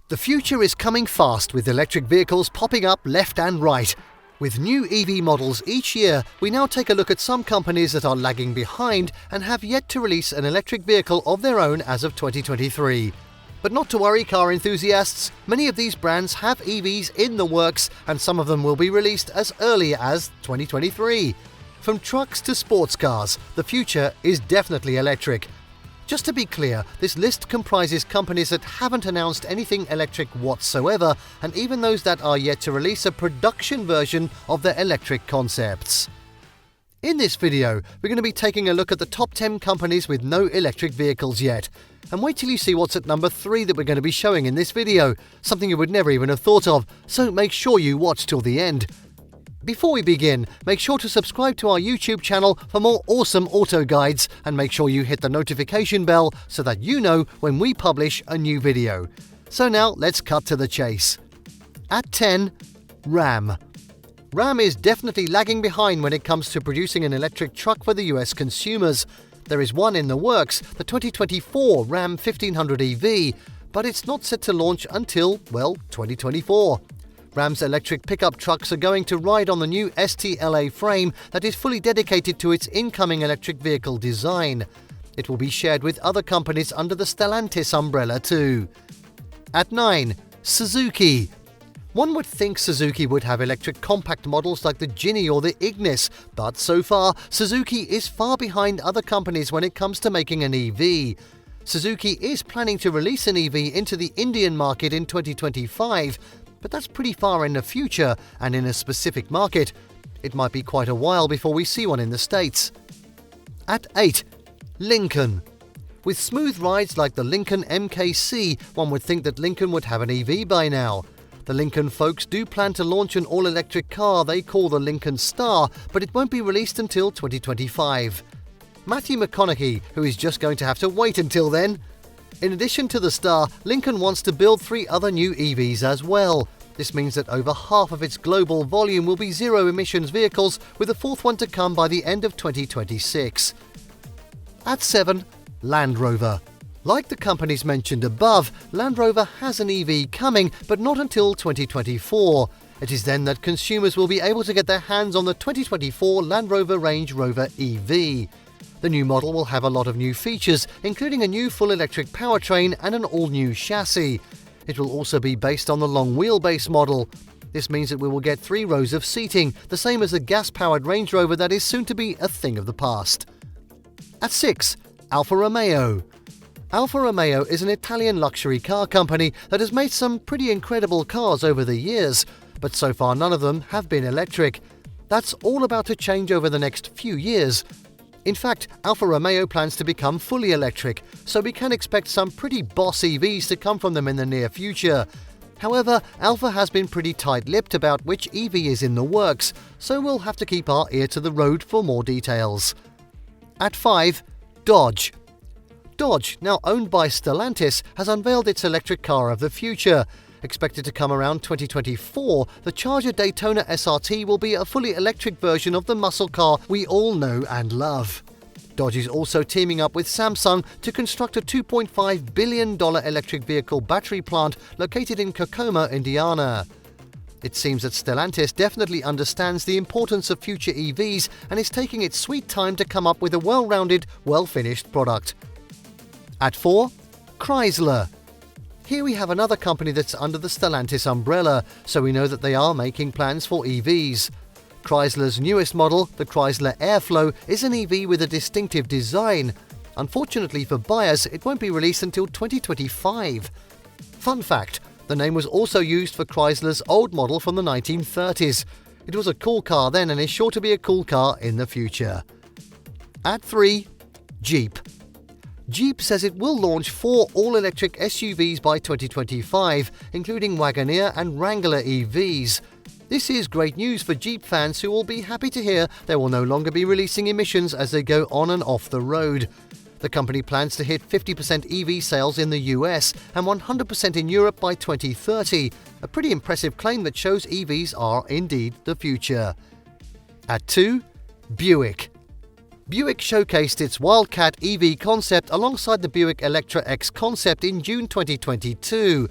The future is coming fast with electric vehicles popping up left and right. With new EV models each year, we now take a look at some companies that are lagging behind and have yet to release an electric vehicle of their own as of 2023. But not to worry, car enthusiasts, many of these brands have EVs in the works and some of them will be released as early as 2023. From trucks to sports cars, the future is definitely electric. Just to be clear, this list comprises companies that haven't announced anything electric whatsoever, and even those that are yet to release a production version of their electric concepts. In this video, we're going to be taking a look at the top 10 companies with no electric vehicles yet. And wait till you see what's at number 3 that we're going to be showing in this video, something you would never even have thought of, so make sure you watch till the end. Before we begin, make sure to subscribe to our YouTube channel for more awesome auto guides and make sure you hit the notification bell so that you know when we publish a new video. So now let's cut to the chase. At 10, Ram. Ram is definitely lagging behind when it comes to producing an electric truck for the US consumers. There is one in the works, the 2024 Ram 1500 EV, but it's not set to launch until, well, 2024. Ram's electric pickup trucks are going to ride on the new STLA frame that is fully dedicated to its incoming electric vehicle design. It will be shared with other companies under the Stellantis umbrella too. At 9, Suzuki. One would think Suzuki would have electric compact models like the Ginny or the Ignis, but so far, Suzuki is far behind other companies when it comes to making an EV. Suzuki is planning to release an EV into the Indian market in 2025, but that's pretty far in the future and in a specific market. It might be quite a while before we see one in the States. At 8, Lincoln. With smooth rides like the Lincoln MKC, one would think that Lincoln would have an EV by now. The Lincoln folks do plan to launch an all-electric car they call the Lincoln Star, but it won't be released until 2025. Matthew McConaughey, who is just going to have to wait until then. In addition to the Star, Lincoln wants to build 3 other new EVs as well. This means that over half of its global volume will be zero-emissions vehicles, with the 4th one to come by the end of 2026. At 7, Land Rover. Like the companies mentioned above, Land Rover has an EV coming, but not until 2024. It is then that consumers will be able to get their hands on the 2024 Land Rover Range Rover EV. The new model will have a lot of new features, including a new full electric powertrain and an all-new chassis. It will also be based on the long wheelbase model. This means that we will get 3 rows of seating, the same as the gas-powered Range Rover that is soon to be a thing of the past. At 6, Alfa Romeo. Alfa Romeo is an Italian luxury car company that has made some pretty incredible cars over the years, but so far none of them have been electric. That's all about to change over the next few years. In fact, Alfa Romeo plans to become fully electric, so we can expect some pretty boss EVs to come from them in the near future. However, Alfa has been pretty tight-lipped about which EV is in the works, so we'll have to keep our ear to the road for more details. At 5, Dodge. Dodge, now owned by Stellantis, has unveiled its electric car of the future. Expected to come around 2024, the Charger Daytona SRT will be a fully electric version of the muscle car we all know and love. Dodge is also teaming up with Samsung to construct a $2.5 billion electric vehicle battery plant located in Kokomo, Indiana. It seems that Stellantis definitely understands the importance of future EVs and is taking its sweet time to come up with a well-rounded, well-finished product. At 4, Chrysler. Here we have another company that's under the Stellantis umbrella, so we know that they are making plans for EVs. Chrysler's newest model, the Chrysler Airflow, is an EV with a distinctive design. Unfortunately for buyers, it won't be released until 2025. Fun fact, the name was also used for Chrysler's old model from the 1930s. It was a cool car then and is sure to be a cool car in the future. At 3, Jeep. Jeep says it will launch 4 all-electric SUVs by 2025, including Wagoneer and Wrangler EVs. This is great news for Jeep fans who will be happy to hear they will no longer be releasing emissions as they go on and off the road. The company plans to hit 50% EV sales in the US and 100% in Europe by 2030, a pretty impressive claim that shows EVs are indeed the future. At 2, Buick. Buick showcased its Wildcat EV concept alongside the Buick Electra X concept in June 2022.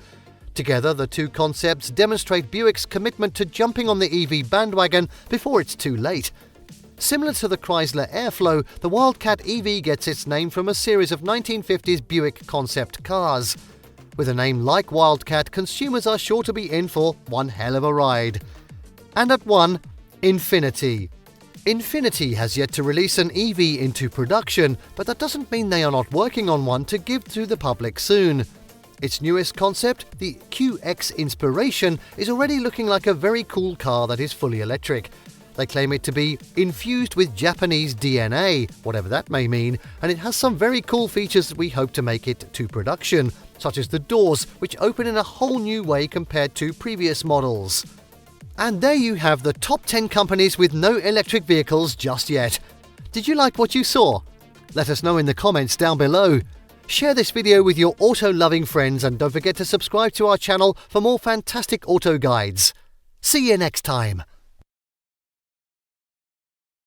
Together, the two concepts demonstrate Buick's commitment to jumping on the EV bandwagon before it's too late. Similar to the Chrysler Airflow, the Wildcat EV gets its name from a series of 1950s Buick concept cars. With a name like Wildcat, consumers are sure to be in for one hell of a ride. And at 1, Infiniti. Infiniti has yet to release an EV into production, but that doesn't mean they are not working on one to give to the public soon. Its newest concept, the QX Inspiration, is already looking like a very cool car that is fully electric. They claim it to be infused with Japanese DNA, whatever that may mean, and it has some very cool features that we hope to make it to production, such as the doors, which open in a whole new way compared to previous models. And there you have the top 10 companies with no electric vehicles just yet. Did you like what you saw? Let us know in the comments down below. Share this video with your auto-loving friends and don't forget to subscribe to our channel for more fantastic auto guides. See you next time.